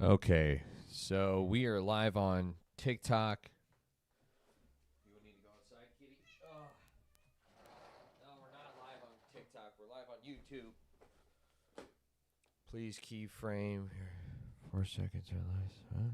Okay, so we are live on TikTok. You need to go outside, kitty. Oh. No, we're not live on TikTok. We're live on YouTube. Please keyframe here. 4 seconds or less, huh?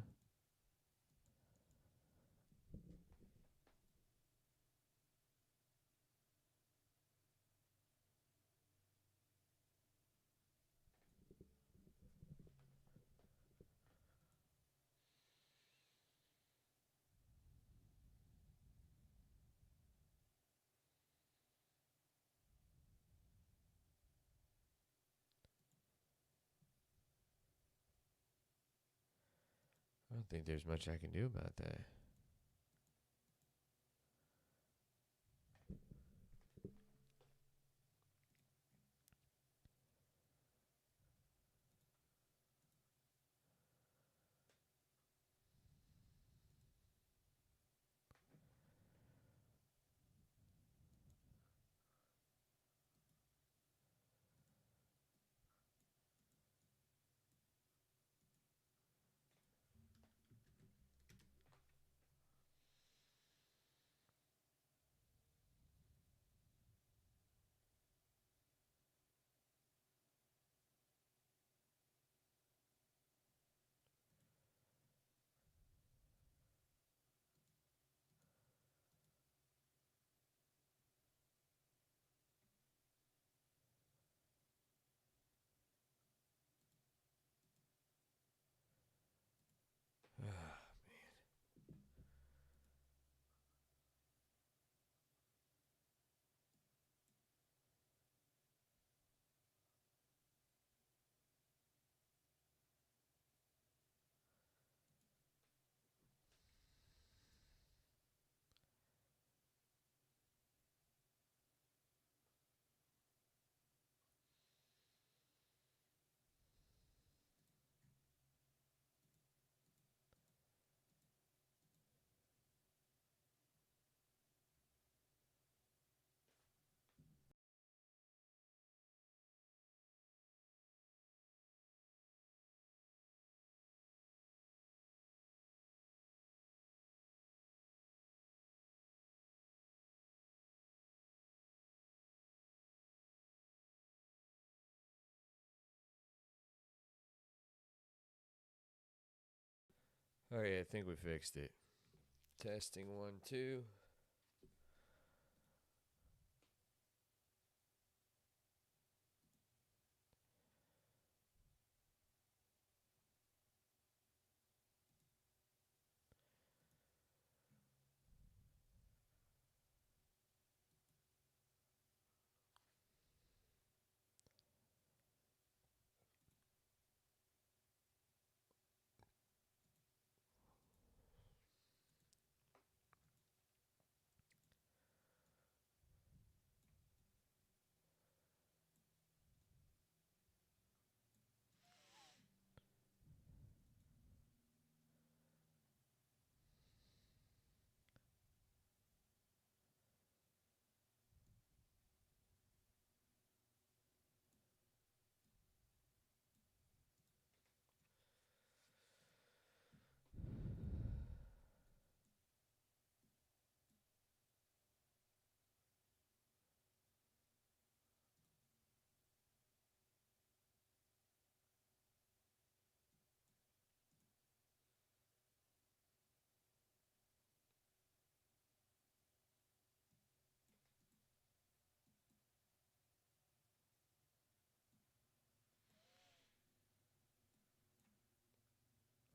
I don't think there's much I can do about that. All right, I think we fixed it. Testing 1, 2.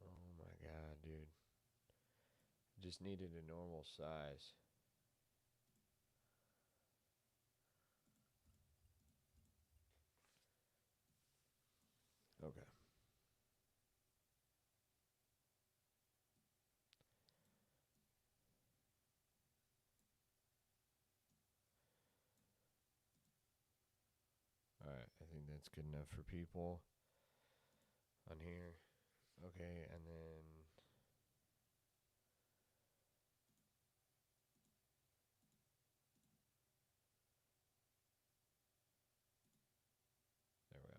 Oh my god, dude. Just needed a normal size. Okay. All right, I think that's good enough for people on here. Okay, and then there we go.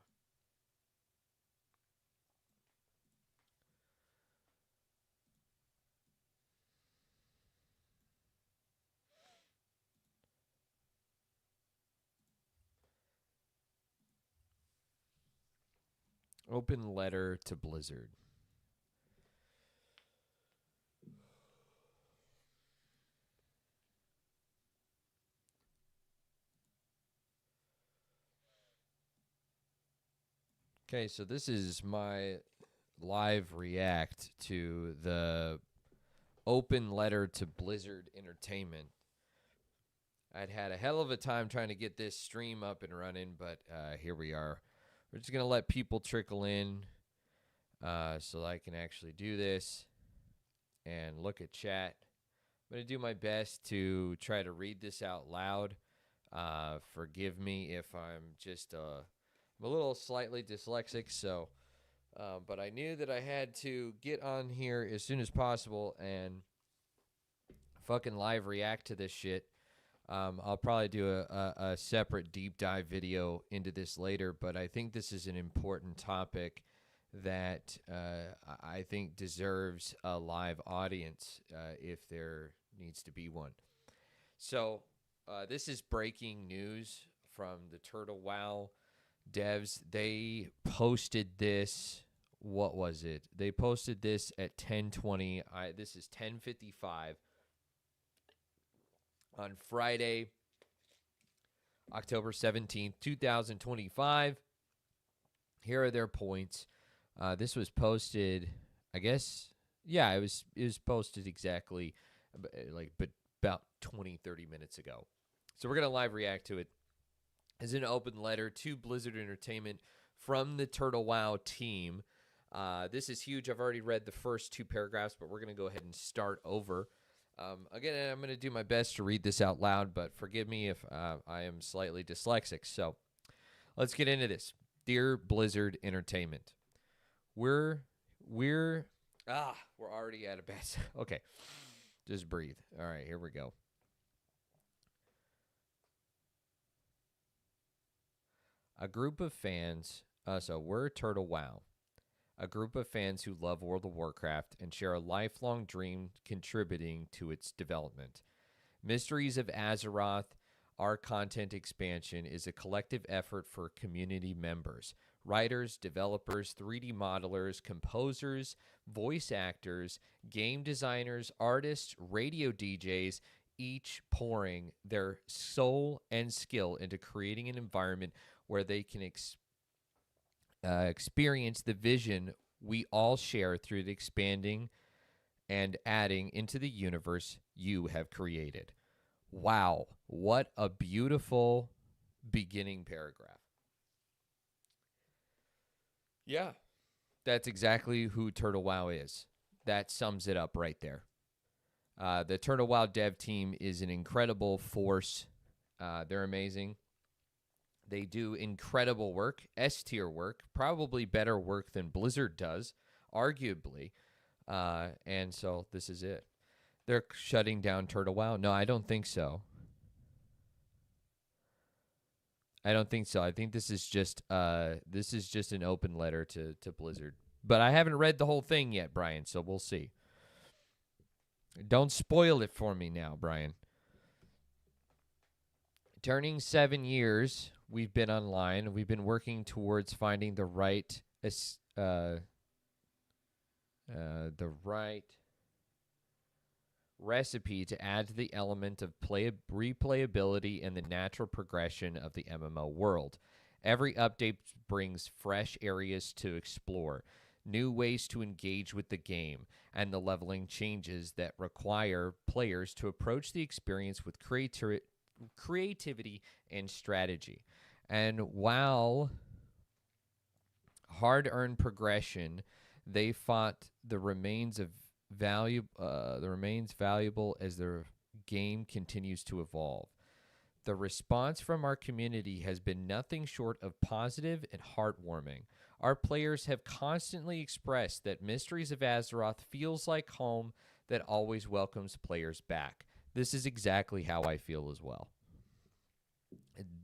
Open letter to Blizzard. Okay, so this is my live react to the open letter to Blizzard Entertainment. I'd had a hell of a time trying to get this stream up and running, but here we are. We're just going to let people trickle in so I can actually do this and look at chat. I'm going to do my best to try to read this out loud. Forgive me if I'm just I'm a little slightly dyslexic, so but I knew that I had to get on here as soon as possible and fucking live react to this shit. I'll probably do a separate deep dive video into this later, but I think this is an important topic that I think deserves a live audience if there needs to be one. So this is breaking news from the Turtle WoW devs. They posted this. What was it? They posted this at 10:20. This is 10:55 on Friday, October 17th, 2025. Here are their points. This was posted, I guess, yeah, it was posted exactly but about 20, 30 minutes ago. So we're going to live react to it as an open letter to Blizzard Entertainment from the Turtle WoW team. This is huge. I've already read the first two paragraphs, but we're going to go ahead and start over. Again, I'm going to do my best to read this out loud, but forgive me if I am slightly dyslexic. So let's get into this. Dear Blizzard Entertainment, we're already at a bad. Okay, just breathe. All right, here we go. A group of fans. So we're Turtle WoW. A group of fans who love World of Warcraft and share a lifelong dream contributing to its development. Mysteries of Azeroth, our content expansion, is a collective effort for community members, writers, developers, 3D modelers, composers, voice actors, game designers, artists, radio DJs, each pouring their soul and skill into creating an environment where they can experience the vision we all share through the expanding and adding into the universe you have created. Wow, what a beautiful beginning paragraph. Yeah, that's exactly who Turtle WoW is. That sums it up right there. The Turtle WoW dev team is an incredible force. They're amazing. They do incredible work, S-tier work, probably better work than Blizzard does, arguably. And so this is it. They're shutting down Turtle WoW. No, I don't think so. I don't think so. I think this is just an open letter to Blizzard. But I haven't read the whole thing yet, Brian, so we'll see. Don't spoil it for me now, Brian. Turning 7 years, we've been online. We've been working towards finding the right recipe to add to the element of replayability and the natural progression of the MMO world. Every update brings fresh areas to explore, new ways to engage with the game, and the leveling changes that require players to approach the experience with creativity and strategy. And while hard-earned progression, they fought the remains valuable as the game continues to evolve. The response from our community has been nothing short of positive and heartwarming. Our players have constantly expressed that Mysteries of Azeroth feels like home that always welcomes players back. This is exactly how I feel as well.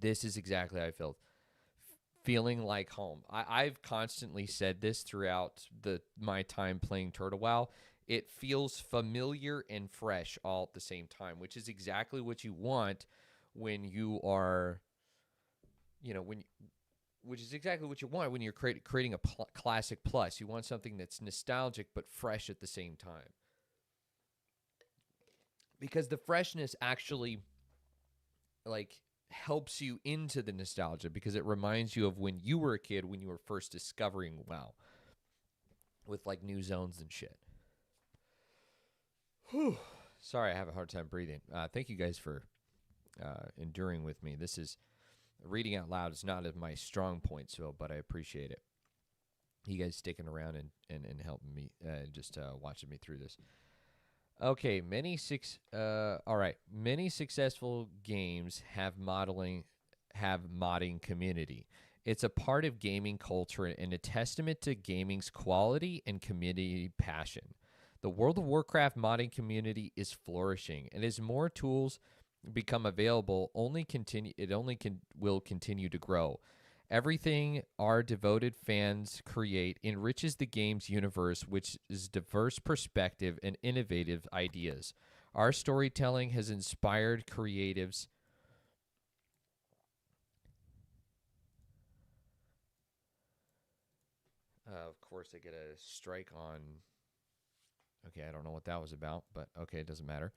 This is exactly how I feel. Feeling like home. I've constantly said this throughout my time playing Turtle WoW. It feels familiar and fresh all at the same time, which is exactly what you want when you are, which is exactly what you want when you're creating a classic plus. You want something that's nostalgic but fresh at the same time. Because the freshness actually like helps you into the nostalgia because it reminds you of when you were a kid, when you were first discovering WoW with like new zones and shit. Whew. Sorry, I have a hard time breathing. Thank you guys for enduring with me. This is reading out loud is not my strong point, so but I appreciate it. You guys sticking around and helping me, just watching me through this. Okay, many successful games have modding community. It's a part of gaming culture and a testament to gaming's quality and community passion. The World of Warcraft modding community is flourishing, and as more tools become available, will continue to grow. Everything our devoted fans create enriches the game's universe, which is diverse perspective and innovative ideas. Our storytelling has inspired creatives. Of course, I get a strike on. Okay, I don't know what that was about, but okay, it doesn't matter.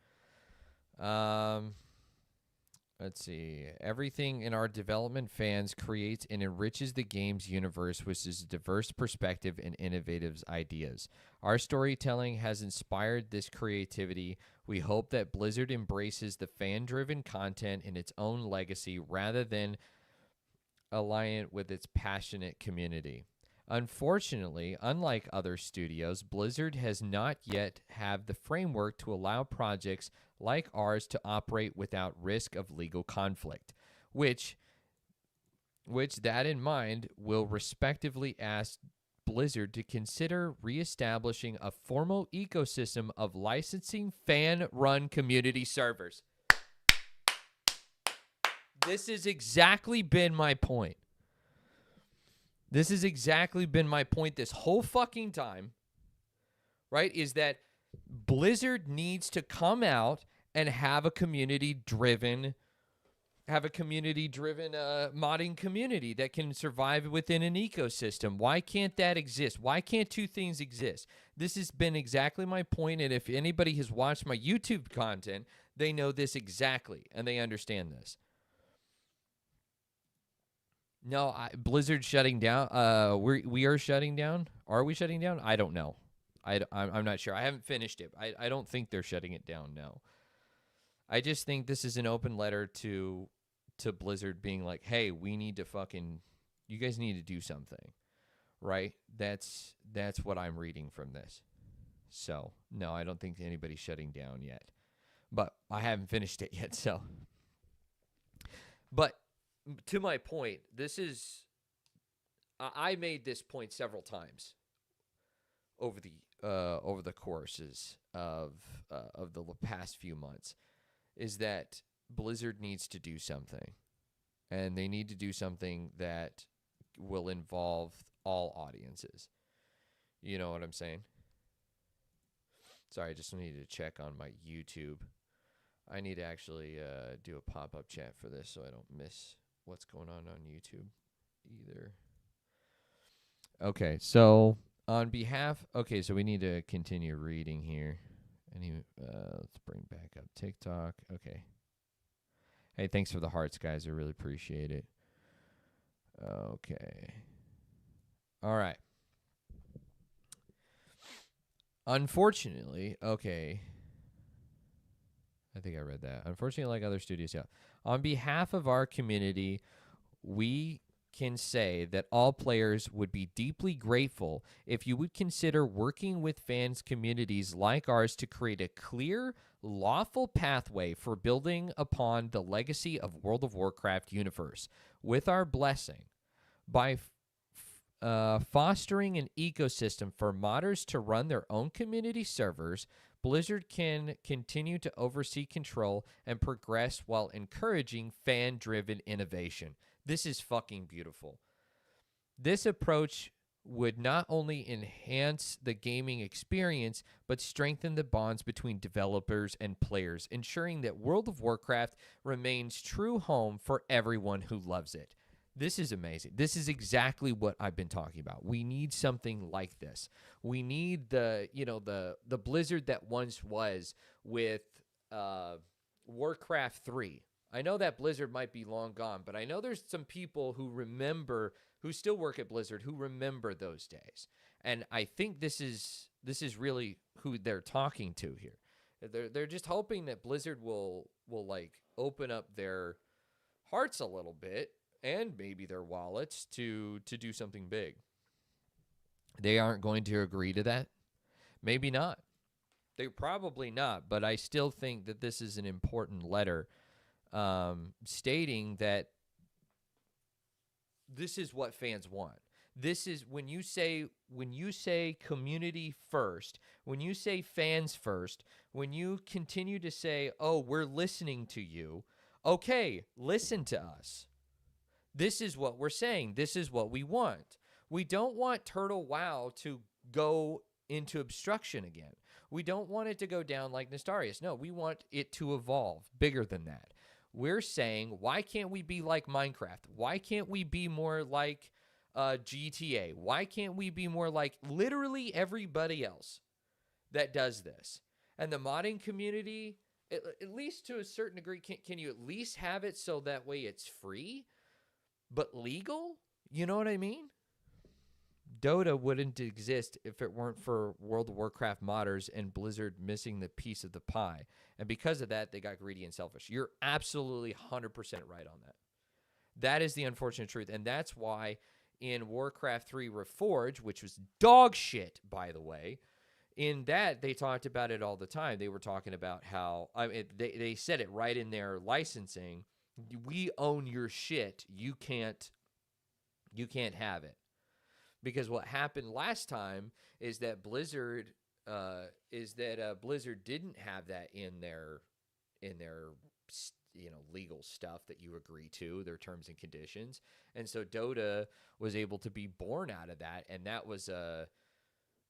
Let's see. Everything in our development fans creates and enriches the game's universe, which is diverse perspective and innovative ideas. Our storytelling has inspired this creativity. We hope that Blizzard embraces the fan-driven content in its own legacy rather than align with its passionate community. Unfortunately, unlike other studios, Blizzard has not yet have the framework to allow projects like ours to operate without risk of legal conflict, which that in mind will respectively ask Blizzard to consider reestablishing a formal ecosystem of licensing fan-run community servers. This has exactly been my point. This has exactly been my point this whole fucking time, right? Is that Blizzard needs to come out and have a community-driven modding community that can survive within an ecosystem. Why can't that exist? Why can't two things exist? This has been exactly my point, and if anybody has watched my YouTube content, they know this exactly, and they understand this. No, Blizzard shutting down. We are shutting down. Are we shutting down? I don't know. I'm not sure. I haven't finished it. I don't think they're shutting it down. No. I just think this is an open letter to Blizzard being like, hey, we need to you guys need to do something, right? That's what I'm reading from this. So no, I don't think anybody's shutting down yet, but I haven't finished it yet. So, but. To my point, I made this point several times over the courses of the past few months, is that Blizzard needs to do something, and they need to do something that will involve all audiences. You know what I'm saying? Sorry, I just needed to check on my YouTube. I need to actually do a pop-up chat for this so I don't miss what's going on YouTube either. Okay, so on behalf... Okay, so we need to continue reading here. Let's bring back up TikTok. Okay. Hey, thanks for the hearts, guys. I really appreciate it. Okay. All right. Unfortunately, okay. I think I read that. Unfortunately, like other studios, yeah. On behalf of our community, we can say that all players would be deeply grateful if you would consider working with fans communities like ours to create a clear, lawful pathway for building upon the legacy of World of Warcraft universe with our blessing. By fostering an ecosystem for modders to run their own community servers, Blizzard can continue to oversee control and progress while encouraging fan-driven innovation. This is fucking beautiful. This approach would not only enhance the gaming experience, but strengthen the bonds between developers and players, ensuring that World of Warcraft remains true home for everyone who loves it. This is amazing. This is exactly what I've been talking about. We need something like this. We need the Blizzard that once was with Warcraft 3. I know that Blizzard might be long gone, but I know there's some people who still work at Blizzard who remember those days. And I think this is really who they're talking to here. They're just hoping that Blizzard will like open up their hearts a little bit and maybe their wallets to do something big. They aren't going to agree to that. Maybe not. They're probably not, but I still think that this is an important letter stating that this is what fans want. This is when you say community first, when you say fans first, when you continue to say, "Oh, we're listening to you." Okay, listen to us. This is what we're saying. This is what we want. We don't want Turtle WoW to go into obstruction again. We don't want it to go down like Nestarius. No, we want it to evolve bigger than that. We're saying, why can't we be like Minecraft? Why can't we be more like GTA? Why can't we be more like literally everybody else that does this? And the modding community, at least to a certain degree, can you at least have it so that way it's free, but legal? You know what I mean? Dota wouldn't exist if it weren't for World of Warcraft modders and Blizzard missing the piece of the pie. And because of that, they got greedy and selfish. You're absolutely 100% right on that. That is the unfortunate truth. And that's why in Warcraft 3 Reforged, which was dog shit, by the way, in that they talked about it all the time. They were talking about how, they said it right in their licensing. We own your shit. You can't have it. Because what happened last time is that Blizzard didn't have that in their legal stuff that you agree to, their terms and conditions, and so Dota was able to be born out of that, and that was a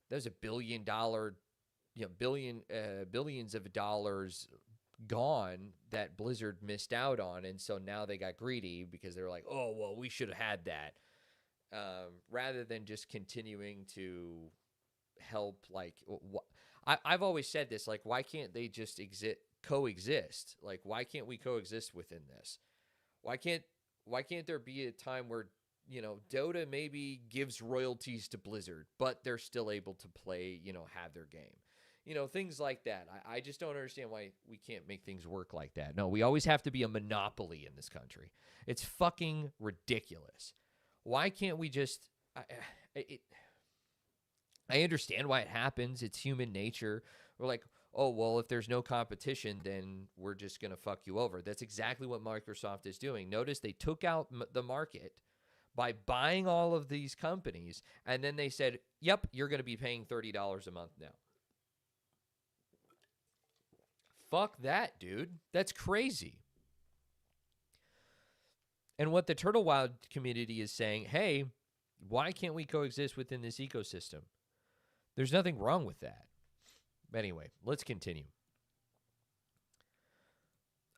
$1 billion, billions of dollars gone that Blizzard missed out on, and so now they got greedy because they were like, oh well, we should have had that. Rather than just continuing to help, like, I've always said this, like, why can't they just coexist? Like, why can't we coexist within this? Why can't there be a time where, Dota maybe gives royalties to Blizzard, but they're still able to play, have their game? Things like that. I just don't understand why we can't make things work like that. No, we always have to be a monopoly in this country. It's fucking ridiculous. Why can't we just... I understand why it happens. It's human nature. We're like, oh, well, if there's no competition, then we're just going to fuck you over. That's exactly what Microsoft is doing. Notice they took out the market by buying all of these companies, and then they said, yep, you're going to be paying $30 a month now. Fuck that, dude. That's crazy. And what the Turtle Wild community is saying, hey, why can't we coexist within this ecosystem? There's nothing wrong with that. But anyway, let's continue.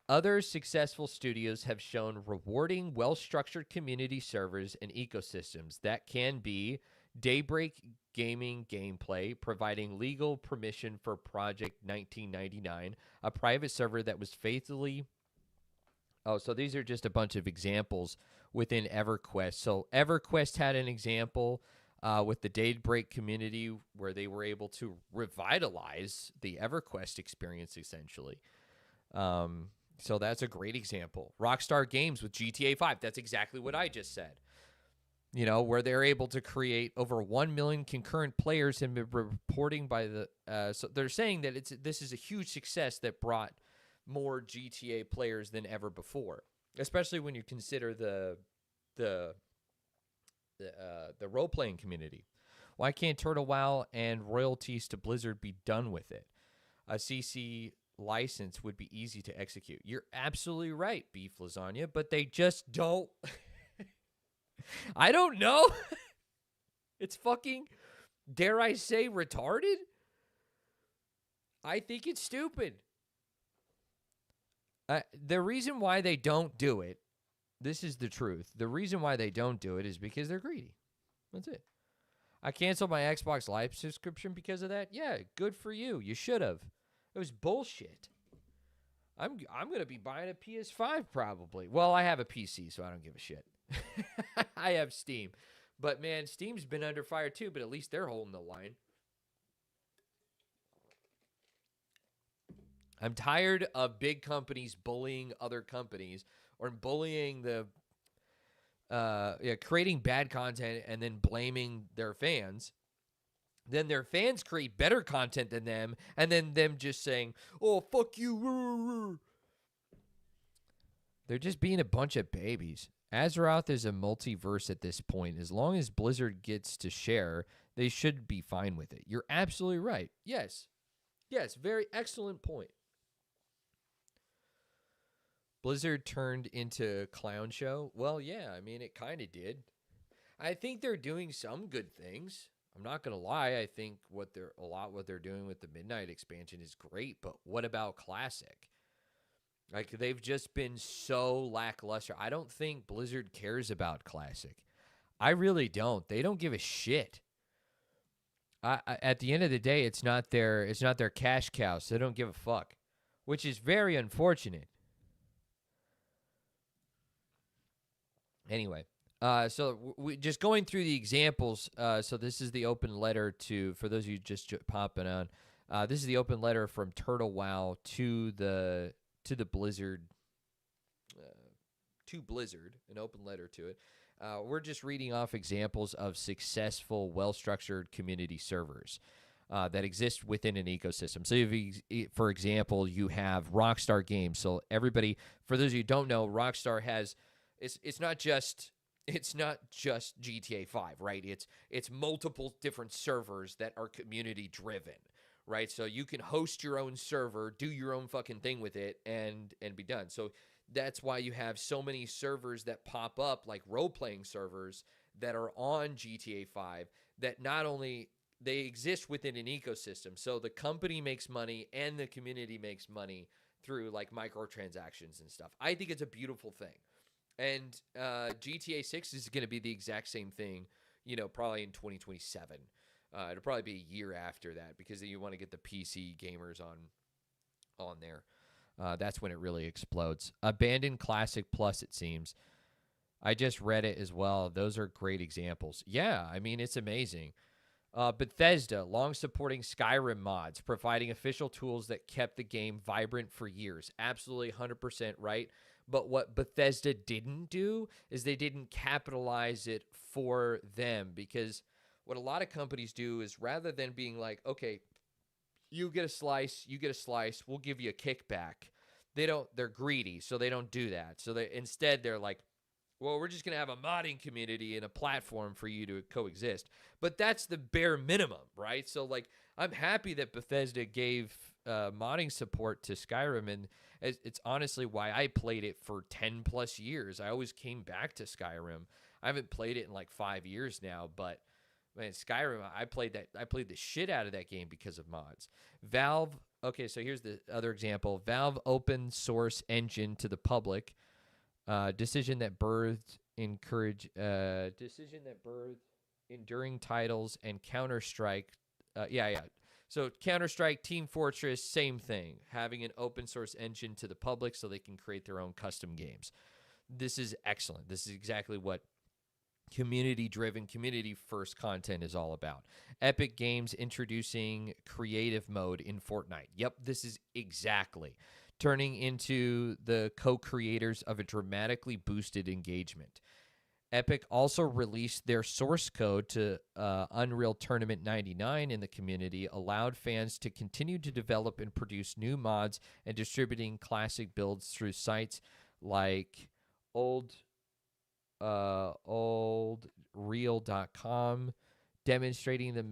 Other successful studios have shown rewarding, well-structured community servers and ecosystems that can be Daybreak Gaming gameplay, providing legal permission for Project 1999, a private server that was faithfully... Oh, so these are just a bunch of examples within EverQuest. So EverQuest had an example with the Daybreak community where they were able to revitalize the EverQuest experience, essentially. So that's a great example. Rockstar Games with GTA 5. That's exactly what I just said. Where they're able to create over 1 million concurrent players and been reporting by the... so they're saying that this is a huge success that brought more GTA players than ever before, especially when you consider the role-playing community. Why can't Turtle WoW and royalties to Blizzard be done with it? A CC license would be easy to execute. You're absolutely right, Beef Lasagna, but they just don't. I don't know. It's fucking, dare I say, retarded? I think it's stupid. The reason why they don't do it This is the truth. The reason why they don't do it is because they're greedy. That's it. I canceled my Xbox Live subscription because of that. Yeah, good for you. You should have. It was bullshit. I'm going to be buying a PS5 probably. Well, I have a PC, so I don't give a shit. I have Steam. But, man, Steam's been under fire too, but at least they're holding the line. I'm tired of big companies bullying other companies or bullying creating bad content and then blaming their fans. Then their fans create better content than them, and then them just saying, "Oh, fuck you." They're just being a bunch of babies. Azeroth is a multiverse at this point. As long as Blizzard gets to share, they should be fine with it. You're absolutely right. Yes. Yes, very excellent point. Blizzard turned into a clown show? Well, yeah, I mean, it kind of did. I think they're doing some good things. I'm not going to lie. I think what they're doing with the Midnight expansion is great, but what about Classic? Like, they've just been so lackluster. I don't think Blizzard cares about Classic. I really don't. They don't give a shit. At the end of the day, it's not their cash cow, so they don't give a fuck, which is very unfortunate. Anyway, so we just going through the examples. So this is the open letter for those of you just popping on. This is the open letter from Turtle Wow to the Blizzard, an open letter to it. We're just reading off examples of successful, well-structured community servers that exist within an ecosystem. So, for example, you have Rockstar Games. So everybody, for those of you who don't know, Rockstar has it's not just GTA 5, right? It's multiple different servers that are community driven, right? So you can host your own server, do your own fucking thing with it, and be done. So that's why you have so many servers that pop up, like role-playing servers that are on GTA 5, that not only they exist within an ecosystem. So the company makes money and the community makes money through like microtransactions and stuff. I think it's a beautiful thing. And GTA 6 is going to be the exact same thing, probably in 2027. It'll probably be a year after that because you want to get the PC gamers on there. That's when it really explodes. Abandoned Classic Plus, it seems. I just read it as well. Those are great examples. Yeah, I mean, it's amazing. Bethesda, long supporting Skyrim mods, providing official tools that kept the game vibrant for years. Absolutely 100% right. But what Bethesda didn't do is they didn't capitalize it for them, because what a lot of companies do is rather than being like, okay, you get a slice, we'll give you a kickback. They're greedy, so they don't do that. So instead they're like, well, we're just going to have a modding community and a platform for you to coexist. But that's the bare minimum, right? So like, I'm happy that Bethesda gave modding support to Skyrim, and it's honestly why I played it for 10 plus years. I always came back to Skyrim. I haven't played it in like 5 years now, but man, Skyrim, I played the shit out of that game because of mods. Valve, okay, so here's the other example. Valve open source engine to the public. Decision that birthed enduring titles, and Counter-Strike. So Counter-Strike, Team Fortress, same thing. Having an open source engine to the public so they can create their own custom games. This is excellent. This is exactly what community-driven, community-first content is all about. Epic Games introducing creative mode in Fortnite. Yep, this is exactly. Turning into the co-creators of a dramatically boosted engagement. Epic also released their source code to Unreal Tournament 99 in the community, allowed fans to continue to develop and produce new mods, and distributing classic builds through sites like oldreal.com, demonstrating the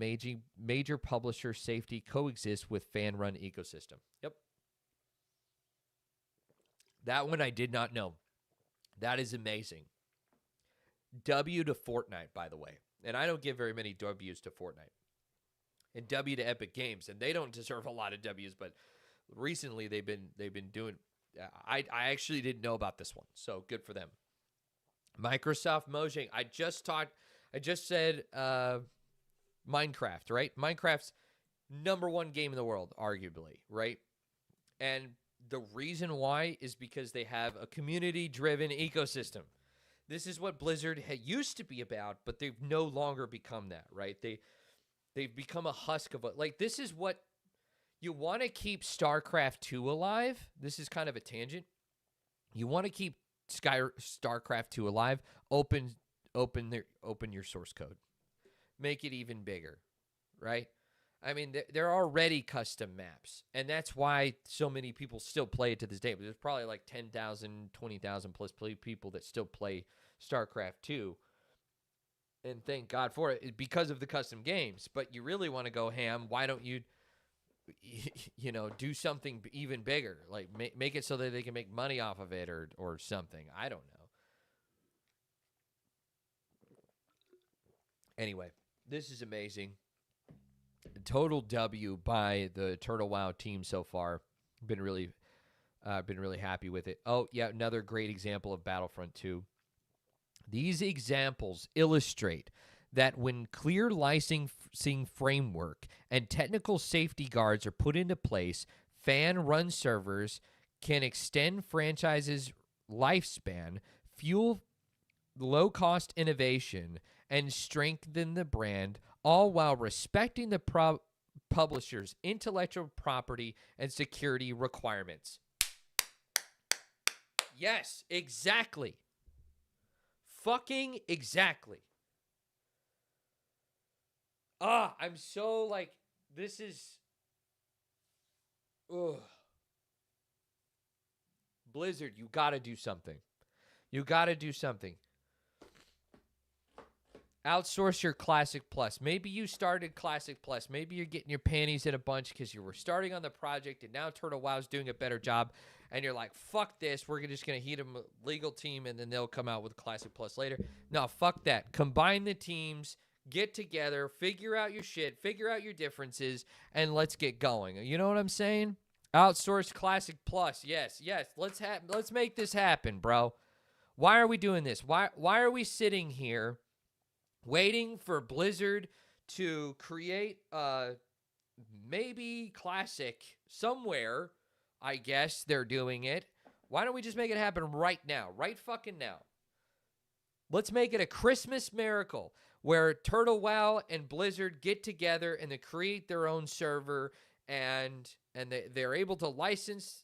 major publisher safety coexists with fan-run ecosystem. Yep. That one I did not know. That is amazing. W to Fortnite, by the way. And I don't give very many W's to Fortnite. And W to Epic Games. And they don't deserve a lot of W's, but recently they've been doing. I actually didn't know about this one, so good for them. Microsoft Mojang. I just said Minecraft, right? Minecraft's #1 game in the world, arguably, right? And the reason why is because they have a community-driven ecosystem. This is what Blizzard used to be about, but they've no longer become that, right? They've become a husk of it. Like, this is what you want to keep StarCraft 2 alive. This is kind of a tangent. You want to keep StarCraft 2 alive. Open your source code. Make it even bigger, right? I mean, they're already custom maps, and that's why so many people still play it to this day. But there's probably like 10,000, 20,000 plus people that still play StarCraft 2, and thank God for it because of the custom games. But you really want to go ham, why don't you, do something even bigger? Like make it so that they can make money off of it or something. I don't know. Anyway, this is amazing. Total W by the Turtle WoW team so far. Been really happy with it. Oh, yeah, another great example of Battlefront 2. These examples illustrate that when clear licensing framework and technical safety guards are put into place, fan-run servers can extend franchises' lifespan, fuel low-cost innovation, and strengthen the brand, all while respecting the publisher's intellectual property and security requirements. Yes, exactly. Fucking exactly. I'm so like, this is... Ugh. Blizzard, you gotta do something. You gotta do something. Outsource your Classic Plus. Maybe you started Classic Plus. Maybe you're getting your panties in a bunch because you were starting on the project and now Turtle WoW's doing a better job. And you're like, fuck this. We're just going to heat them a legal team and then they'll come out with Classic Plus later. No, fuck that. Combine the teams. Get together. Figure out your shit. Figure out your differences. And let's get going. You know what I'm saying? Outsource Classic Plus. Yes. Let's make this happen, bro. Why are we doing this? Why are we sitting here waiting for Blizzard to create maybe Classic somewhere? I guess they're doing it. Why don't we just make it happen right now? Right fucking now. Let's make it a Christmas miracle where Turtle WoW and Blizzard get together and they create their own server and they're able to license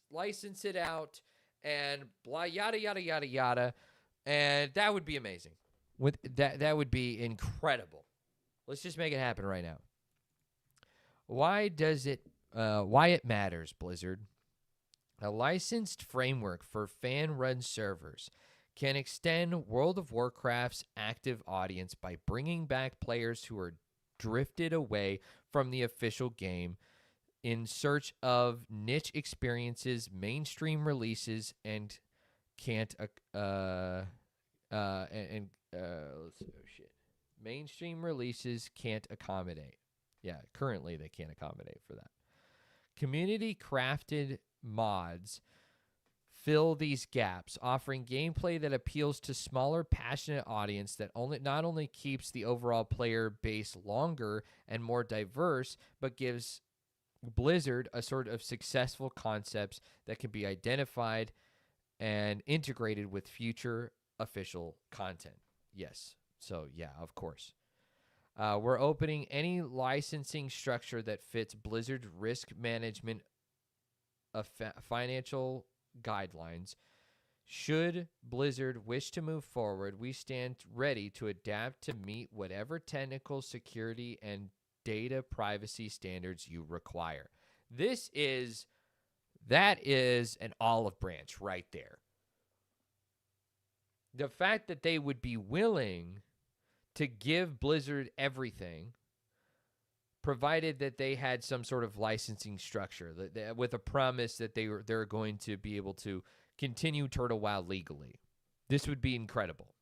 it out and blah, yada, yada, yada, yada. And that would be amazing. With that would be incredible. Let's just make it happen right now. Why it matters, Blizzard? A licensed framework for fan-run servers can extend World of Warcraft's active audience by bringing back players who are drifted away from the official game in search of niche experiences, mainstream releases, and mainstream releases can't accommodate. Yeah, currently they can't accommodate for that. Community-crafted mods fill these gaps, offering gameplay that appeals to smaller, passionate audience that not only keeps the overall player base longer and more diverse, but gives Blizzard a sort of successful concepts that can be identified and integrated with future official content. Yes. So, yeah, of course. We're opening any licensing structure that fits Blizzard's risk management of financial guidelines. Should Blizzard wish to move forward, we stand ready to adapt to meet whatever technical, security, and data privacy standards you require. That is an olive branch right there. The fact that they would be willing to give Blizzard everything, provided that they had some sort of licensing structure with a promise that they're going to be able to continue Turtle WoW legally. This would be incredible.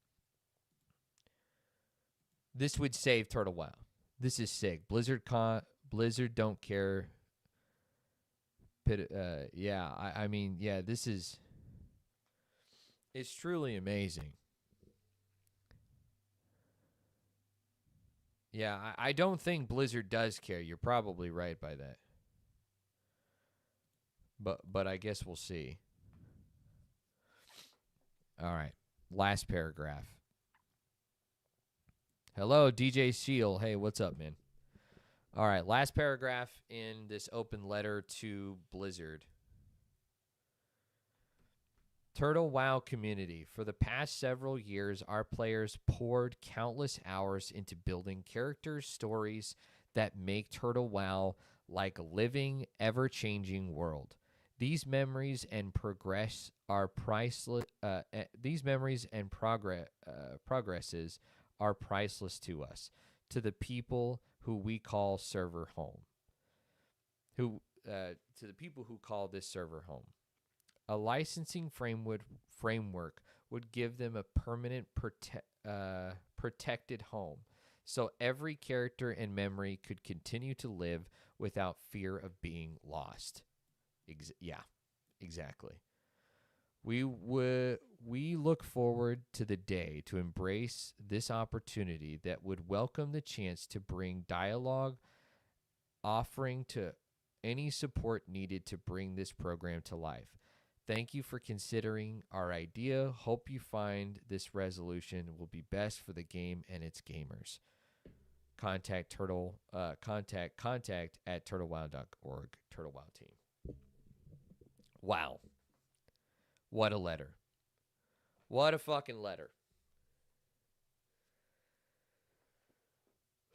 This would save Turtle WoW. This is sick. Blizzard don't care. This is... It's truly amazing. Yeah, I don't think Blizzard does care. You're probably right by that. But I guess we'll see. All right. Last paragraph. Hello, DJ Seal. Hey, what's up, man? All right, last paragraph in this open letter to Blizzard. Turtle WoW community. For the past several years, our players poured countless hours into building characters, stories that make Turtle WoW like a living, ever-changing world. These memories and progress are priceless. These memories and progresses are priceless to us, to the people who we call server home. To the people who call this server home. A licensing framework would give them a permanent protected home, so every character and memory could continue to live without fear of being lost. Yeah, exactly. We look forward to the day to embrace this opportunity that would welcome the chance to bring dialogue, offering to any support needed to bring this program to life. Thank you for considering our idea. Hope you find this resolution will be best for the game and its gamers. Contact at turtlewow.org. TurtleWow team. Wow. What a letter. What a fucking letter.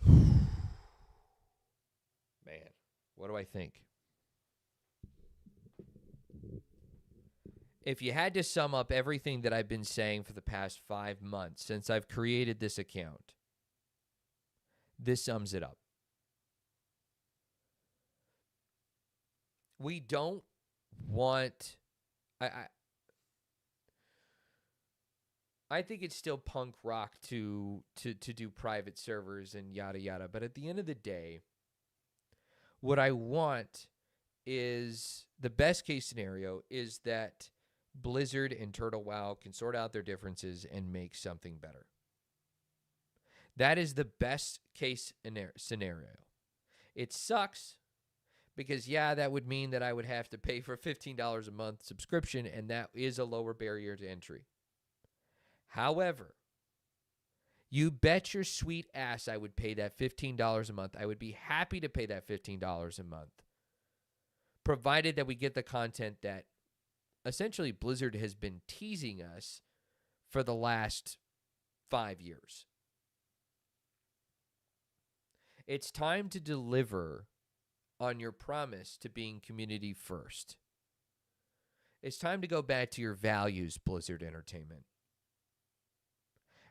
Man, what do I think? If you had to sum up everything that I've been saying for the past 5 months since I've created this account, this sums it up. We don't want... I think it's still punk rock to do private servers and yada yada, but at the end of the day, what I want is, the best case scenario is that Blizzard and Turtle WoW can sort out their differences and make something better. That is the best case scenario. It sucks because, yeah, that would mean that I would have to pay for $15 a month subscription, and that is a lower barrier to entry. However, you bet your sweet ass I would pay that $15 a month. I would be happy to pay that $15 a month, provided that we get the content that essentially Blizzard has been teasing us for the last 5 years. It's time to deliver on your promise to being community first. It's time to go back to your values, Blizzard Entertainment.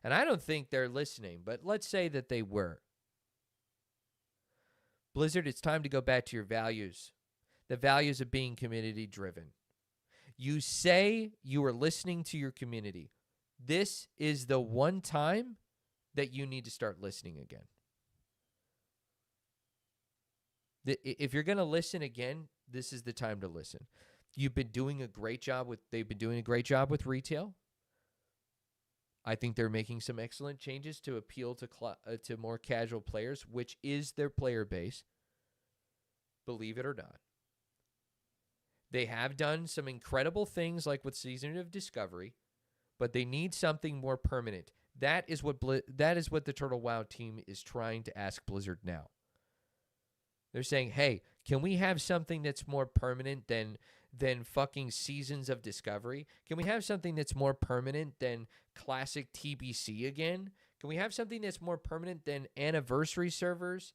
And I don't think they're listening, but let's say that they were. Blizzard, it's time to go back to your values. The values of being community driven. You say you are listening to your community. This is the one time that you need to start listening again. If you're going to listen again, this is the time to listen. They've been doing a great job with retail. I think they're making some excellent changes to appeal to more casual players, which is their player base, believe it or not. They have done some incredible things like with Season of Discovery, but they need something more permanent. That is what the Turtle WoW team is trying to ask Blizzard now. They're saying, hey, can we have something that's more permanent than fucking Seasons of Discovery? Can we have something that's more permanent than classic TBC again? Can we have something that's more permanent than anniversary servers?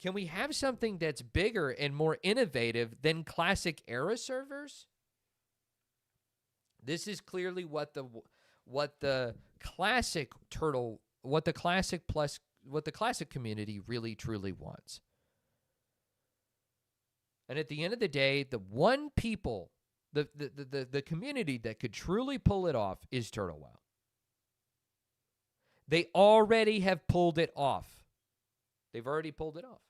Can we have something that's bigger and more innovative than classic era servers? This is clearly what the classic community really truly wants. And at the end of the day, the one people, the community that could truly pull it off is Turtle WoW. They already have pulled it off. They've already pulled it off.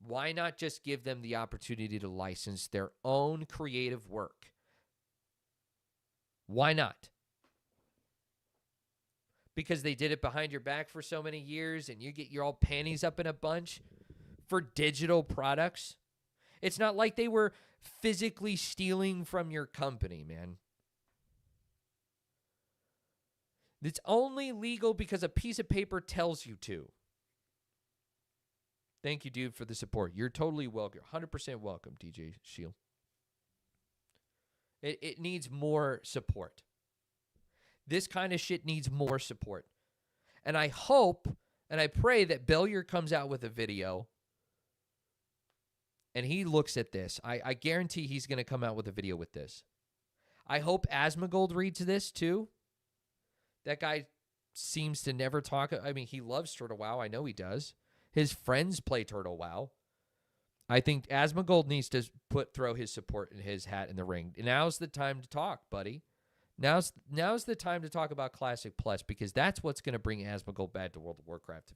Why not just give them the opportunity to license their own creative work? Why not? because they did it behind your back for so many years and you get your all panties up in a bunch for digital products. It's not like they were physically stealing from your company, man. It's only legal because a piece of paper tells you to. Thank you, dude, for the support. You're totally welcome. 100% welcome, DJ Shield. It needs more support. This kind of shit needs more support. And I hope and I pray that Bellier comes out with a video and he looks at this. I guarantee he's going to come out with a video with this. I hope Asmongold reads this too. That guy seems to never talk. I mean, he loves Turtle WoW. I know he does. His friends play Turtle WoW. I think Asmongold needs to throw his support and his hat in the ring. Now's the time to talk, buddy. Now's the time to talk about Classic Plus, because that's what's going to bring Asmongold back to World of Warcraft.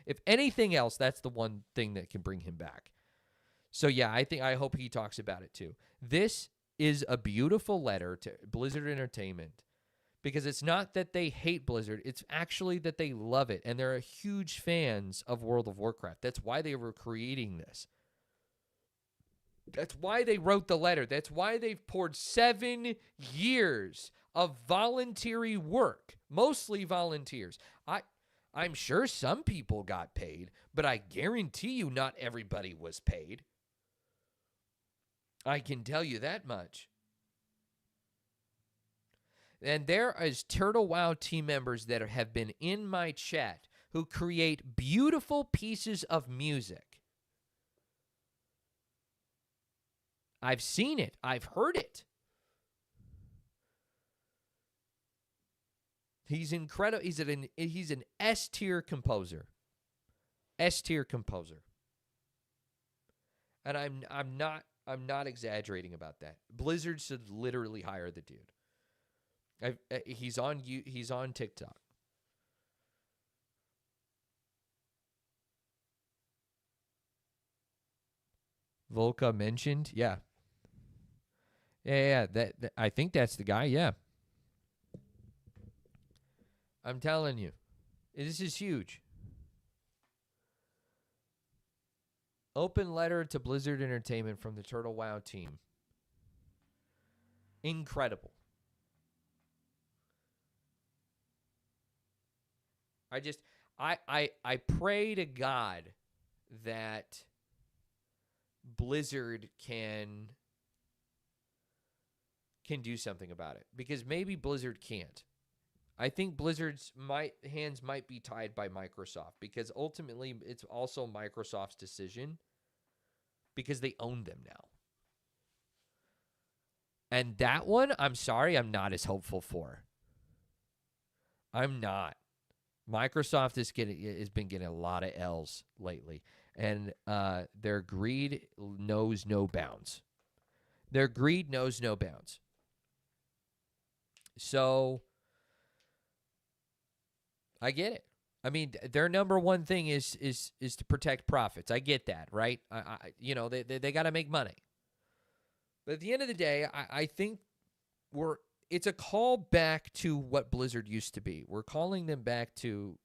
If anything else, that's the one thing that can bring him back. So yeah, I hope he talks about it too. This is a beautiful letter to Blizzard Entertainment, because it's not that they hate Blizzard, it's actually that they love it, and they're huge fans of World of Warcraft. That's why they were creating this. That's why they wrote the letter. That's why they've poured 7 years of voluntary work, mostly volunteers. I'm sure some people got paid, but I guarantee you not everybody was paid. I can tell you that much. And there is Turtle WoW team members that have been in my chat who create beautiful pieces of music. I've seen it. I've heard it. He's incredible. He's an S-tier composer. S-tier composer. And I'm not exaggerating about that. Blizzard should literally hire the dude. He's on TikTok. Volka mentioned, yeah. Yeah. That I think that's the guy. Yeah. I'm telling you, this is huge. Open letter to Blizzard Entertainment from the Turtle WoW team. Incredible. I pray to God that Blizzard can do something about it, because maybe Blizzard can't. I think Blizzard's hands might be tied by Microsoft, because ultimately it's also Microsoft's decision, because they own them now. And that one, I'm sorry, I'm not as hopeful for. I'm not. Microsoft has been getting a lot of L's lately, and their greed knows no bounds. Their greed knows no bounds. So I get it. I mean, their number one thing is to protect profits. I get that, right? They got to make money. But at the end of the day, I think it's a call back to what Blizzard used to be. We're calling them back to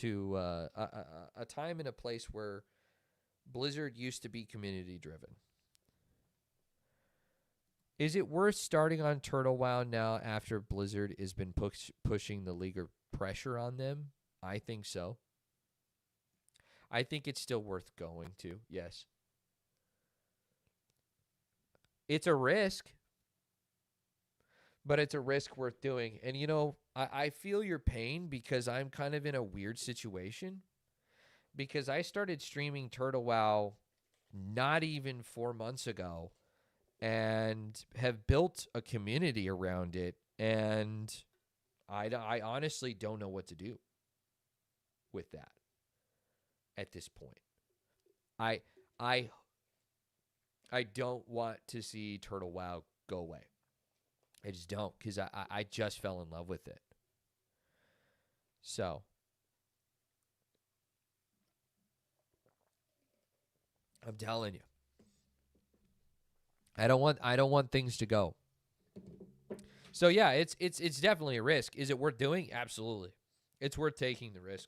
a time and a place where Blizzard used to be community driven. Is it worth starting on Turtle WoW now after Blizzard has been pushing the league or pressure on them? I think so. I think it's still worth going to, yes. It's a risk, but it's a risk worth doing. And, I feel your pain, because I'm kind of in a weird situation, because I started streaming Turtle WoW not even 4 months ago and have built a community around it, and I honestly don't know what to do with that at this point. I don't want to see Turtle WoW go away. I just don't, because I just fell in love with it. So I'm telling you, I don't want things to go. So yeah, it's definitely a risk. Is it worth doing? Absolutely. It's worth taking the risk.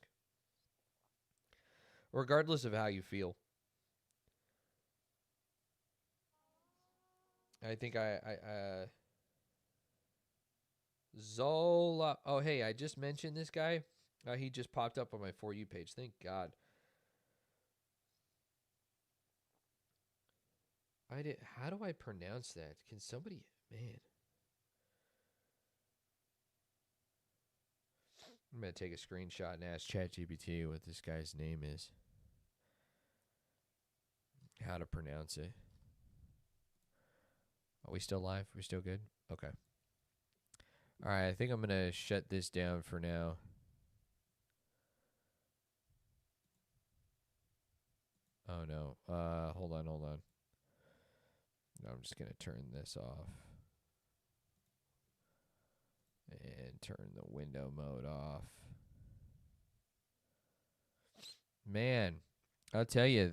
Regardless of how you feel. I think Zola. Oh, hey, I just mentioned this guy. He just popped up on my For You page. Thank God. I did. How do I pronounce that? Can somebody, man? I'm gonna take a screenshot and ask ChatGPT what this guy's name is. How to pronounce it. Are we still live? We still good? Okay. All right. I think I'm gonna shut this down for now. Oh no. Hold on. No, I'm just gonna turn this off and turn the window mode off. Man, I'll tell you,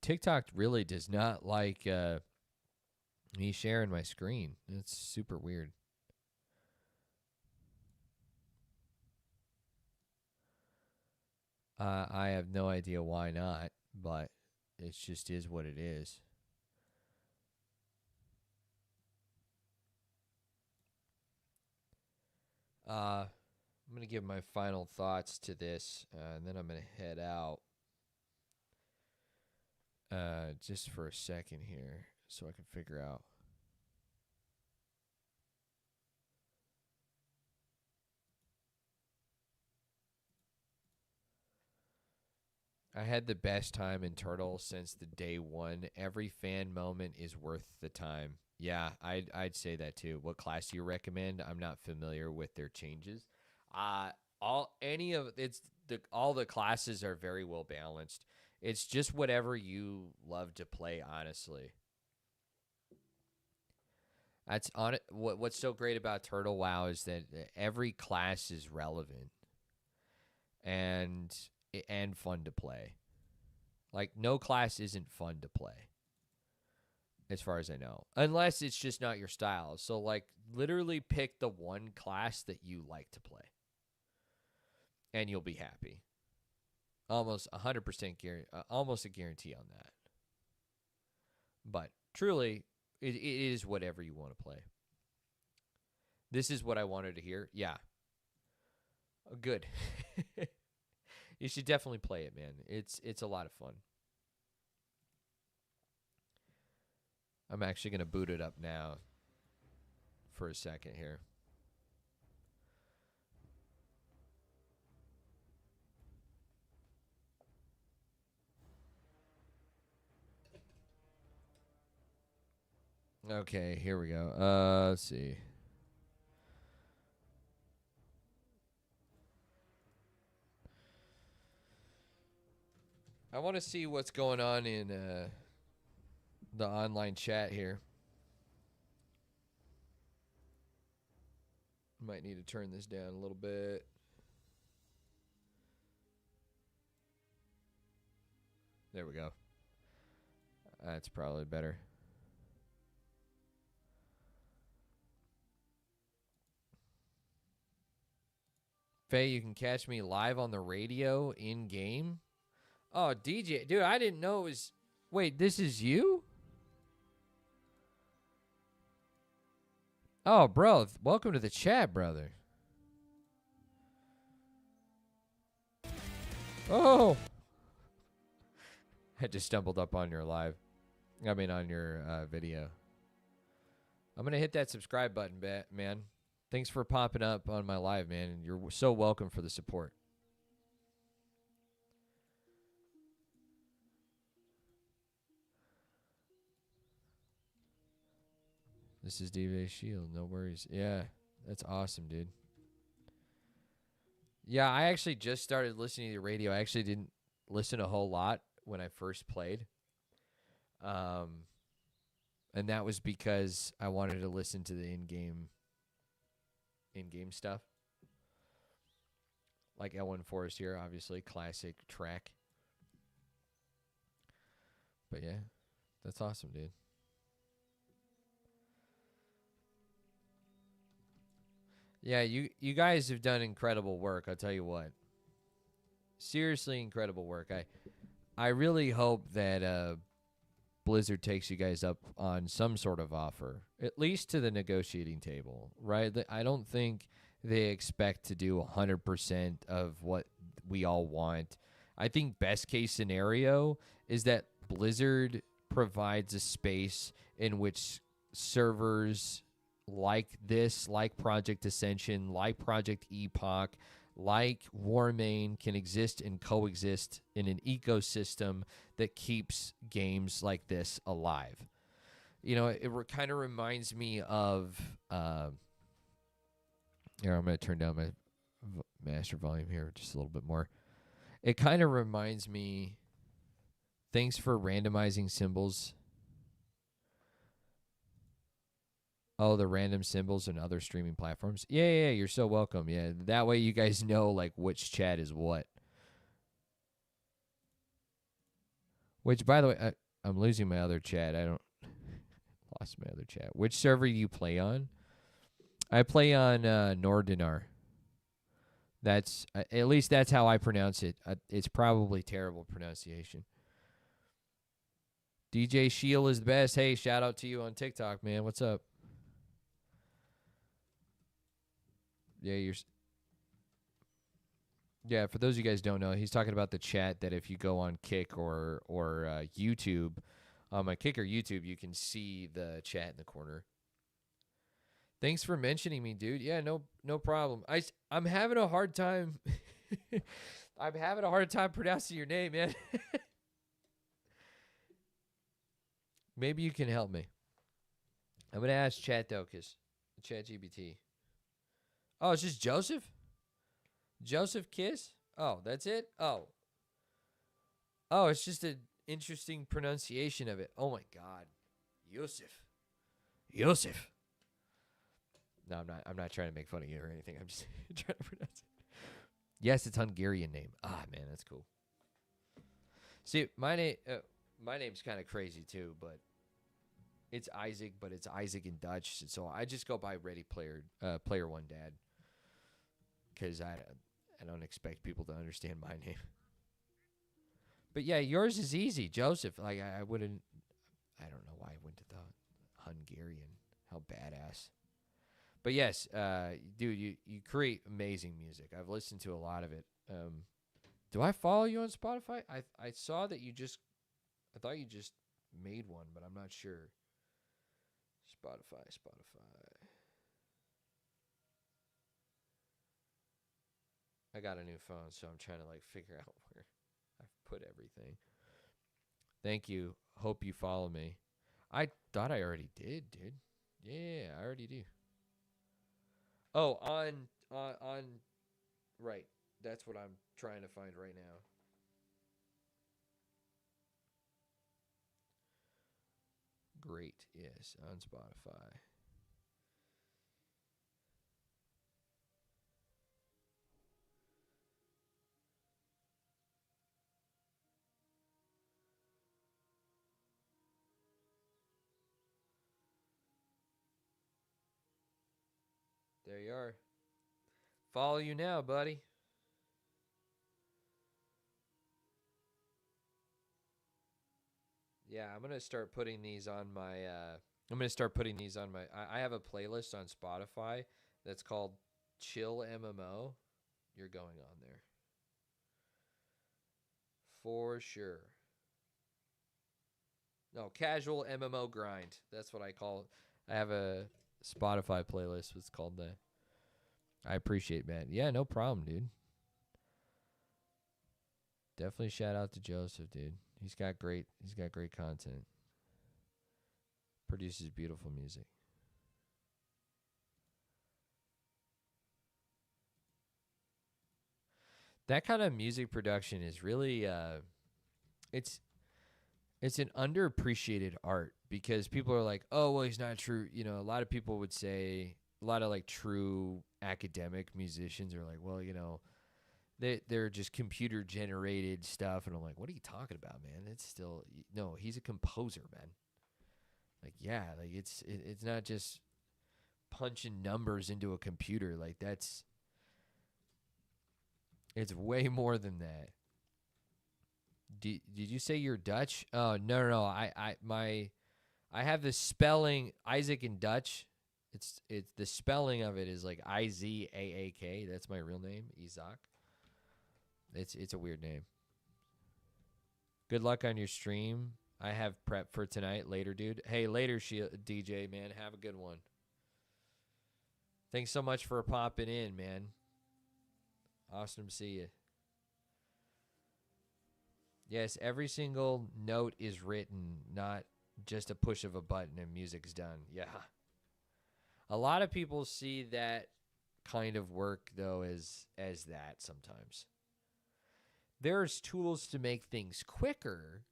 TikTok really does not like me sharing my screen. It's super weird. I have no idea why not, but it just is what it is. I'm going to give my final thoughts to this, and then I'm going to head out just for a second here so I can figure out. I had the best time in Turtle since the day one. Every fan moment is worth the time. Yeah, I'd say that too. What class do you recommend? I'm not familiar with their changes. All the classes are very well balanced. It's just whatever you love to play, honestly. That's on it. What's so great about Turtle WoW is that every class is relevant and fun to play. Like no class isn't fun to play, as far as I know, unless it's just not your style. So like literally pick the one class that you like to play, and you'll be happy. Almost 100% guarantee, almost a guarantee on that. But truly, it is whatever you want to play. This is what I wanted to hear. Yeah, good. You should definitely play it, man. It's a lot of fun. I'm actually gonna boot it up now for a second here. Okay, here we go. Let's see. I want to see what's going on in the online chat here. Might need to turn this down a little bit. There we go. That's probably better. Faye, you can catch me live on the radio in game. Oh, DJ. Dude, I didn't know it was. Wait, this is you? Oh, bro. Welcome to the chat, brother. Oh. I just stumbled up on your live. I mean, on your video. I'm going to hit that subscribe button, man. Thanks for popping up on my live, man. You're so welcome for the support. This is DV Shield. No worries. Yeah, that's awesome, dude. Yeah, I actually just started listening to the radio. I actually didn't listen a whole lot when I first played. And that was because I wanted to listen to the in-game stuff. Like L1 Forest here, obviously, classic track. But yeah, that's awesome, dude. Yeah, you guys have done incredible work. I'll tell you what, seriously incredible work. I really hope that Blizzard takes you guys up on some sort of offer, at least to the negotiating table, right? I don't think they expect to do 100% of what we all want. I think best case scenario is that Blizzard provides a space in which servers like this, like Project Ascension, like Project Epoch, like Warmain can exist and coexist in an ecosystem that keeps games like this alive. You know, it kind of reminds me of. Here, I'm going to turn down my master volume here just a little bit more. It kind of reminds me. Thanks for randomizing symbols. Oh, the random symbols and other streaming platforms. Yeah, you're so welcome. Yeah, that way you guys know like which chat is what. Which, by the way, I'm losing my other chat. I don't lost my other chat. Which server do you play on? I play on Nordinar. That's at least that's how I pronounce it. It's probably terrible pronunciation. DJ Shield is the best. Hey, shout out to you on TikTok, man. What's up? Yeah, Yeah, for those of you guys who don't know, he's talking about the chat that if you go on Kick or YouTube, on Kick or YouTube, you can see the chat in the corner. Thanks for mentioning me, dude. Yeah, no problem. I'm having a hard time. I'm having a hard time pronouncing your name, man. Maybe you can help me. I'm gonna ask chat though, cause Chat GBT. Oh, it's just Joseph. Joseph Kiss. Oh, that's it. Oh, it's just an interesting pronunciation of it. Oh my God, Yosef. No, I'm not trying to make fun of you or anything. I'm just trying to pronounce it. Yes, it's Hungarian name. Ah, man, that's cool. See, my name's kind of crazy too, but it's Isaac, but it's Isaac in Dutch. So I just go by Ready Player One Dad, because I don't expect people to understand my name. But yeah, yours is easy, Joseph. Like I wouldn't. I don't know why I went to the Hungarian. How badass. But yes, dude, you create amazing music. I've listened to a lot of it. Do I follow you on Spotify? I saw that you just. I thought you just made one, but I'm not sure. Spotify. I got a new phone, so I'm trying to like figure out where I've put everything. Thank you. Hope you follow me. I thought I already did, dude. Yeah, I already do. Oh, on right. That's what I'm trying to find right now. Great. Yes, on Spotify. There you are. Follow you now, buddy. Yeah, I'm gonna start putting these on my. I'm gonna start putting these on my. I have a playlist on Spotify that's called Chill MMO. You're going on there for sure. No, casual MMO grind. That's what I call it. I have a Spotify playlist. It's called that. I appreciate, man. Yeah, no problem, dude. Definitely shout out to Joseph, dude. He's got great content. Produces beautiful music. That kind of music production is really it's it's an underappreciated art, because people are like, "Oh, well, he's not true." You know, a lot of people would say, a lot of like true academic musicians are like, "Well, they're just computer generated stuff," and I'm like, "What are you talking about, man? It's still no. He's a composer, man. Like, yeah, like it's not just punching numbers into a computer. Like it's way more than that. Did you say you're Dutch? Oh, no. I have the spelling Isaac in Dutch. It's the spelling of it is like Izaak. That's my real name, Isaac. It's a weird name. Good luck on your stream. I have prep for tonight. Later, dude. Hey, later, DJ, man. Have a good one. Thanks so much for popping in, man. Awesome to see you. Yes, every single note is written, not just a push of a button and music's done. Yeah. A lot of people see that kind of work, though, as that sometimes. There's tools to make things quicker,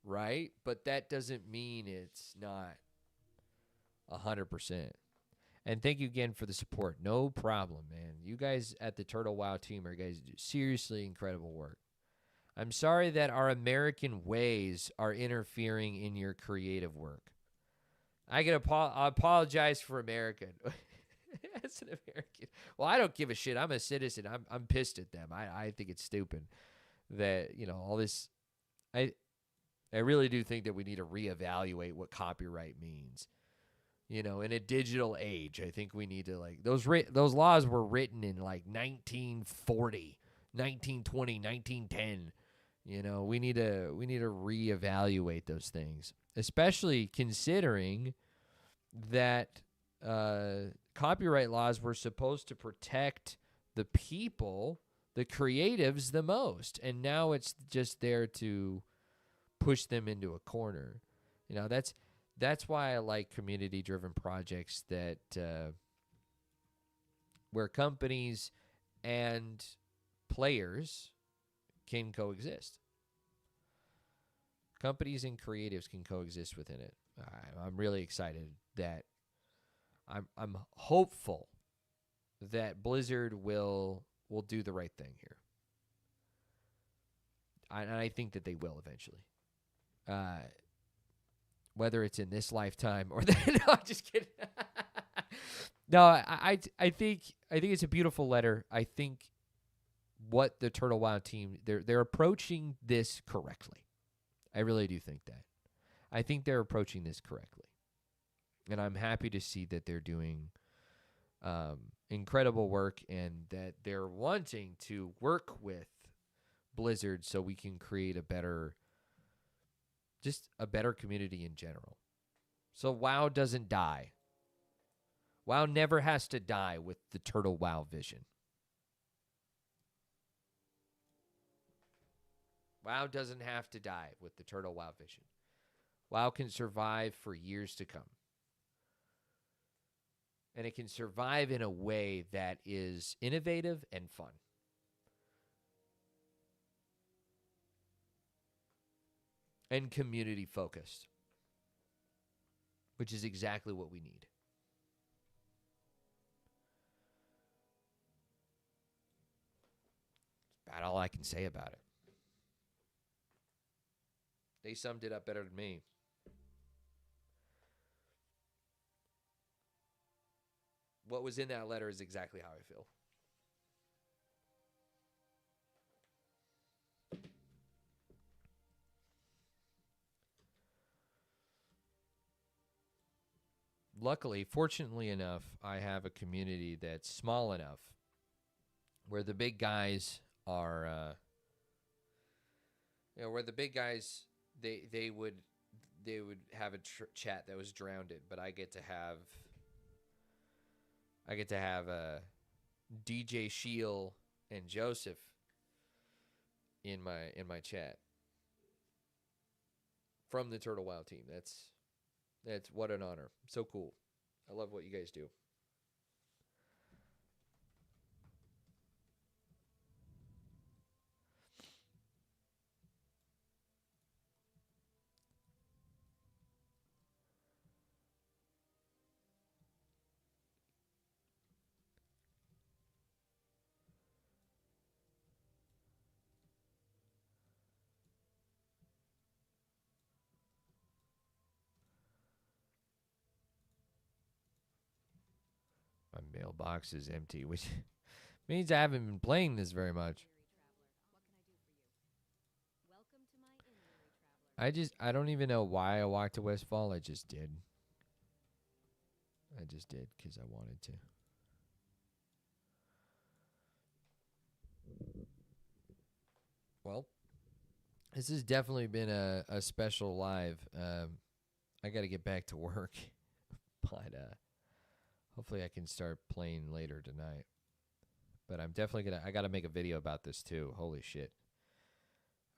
right? But that doesn't mean it's not 100%. And thank you again for the support. No problem, man. You guys at the Turtle Wow team are guys do seriously incredible work. I'm sorry that our American ways are interfering in your creative work. I apologize for American. As an American. Well, I don't give a shit. I'm a citizen. I'm pissed at them. I think it's stupid that, all this. I really do think that we need to reevaluate what copyright means. In a digital age, I think we need to those laws were written in 1940, 1920, 1910. We need to reevaluate those things, especially considering that copyright laws were supposed to protect the people, the creatives, the most, and now it's just there to push them into a corner. That's why I like community-driven projects that where companies and players can coexist. Companies and creatives can coexist within it. I'm really excited that I'm hopeful that Blizzard will do the right thing here. And I think that they will eventually. Whether it's in this lifetime or that. No, I'm just kidding. No, I think it's a beautiful letter. I think what the Turtle Wow team, they're approaching this correctly. I really do think that. I think they're approaching this correctly. And I'm happy to see that they're doing incredible work and that they're wanting to work with Blizzard so we can create a better community in general. So WoW doesn't die. WoW never has to die with the Turtle Wow vision. WoW doesn't have to die with the Turtle Wow vision. WoW can survive for years to come. And it can survive in a way that is innovative and fun. And community focused, which is exactly what we need. That's about all I can say about it. They summed it up better than me. What was in that letter is exactly how I feel. Luckily, fortunately enough, I have a community that's small enough where the big guys are, where the big guys they would have a chat that was drowned in, but I get to have DJ Shield and Joseph in my chat from the Turtle Wow team. That's what an honor. So cool. I love what you guys do. Mailbox is empty, which means I haven't been playing this very much. I don't even know why I walked to Westfall. I just did. I just did because I wanted to. Well, this has definitely been a special live. I got to get back to work, but hopefully I can start playing later tonight. But I'm definitely I got to make a video about this too. Holy shit.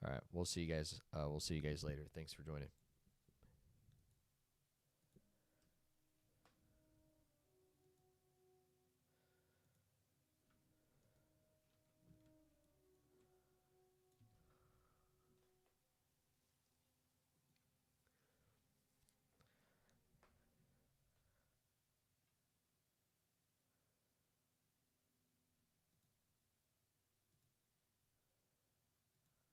All right, we'll see you guys. We'll see you guys later. Thanks for joining.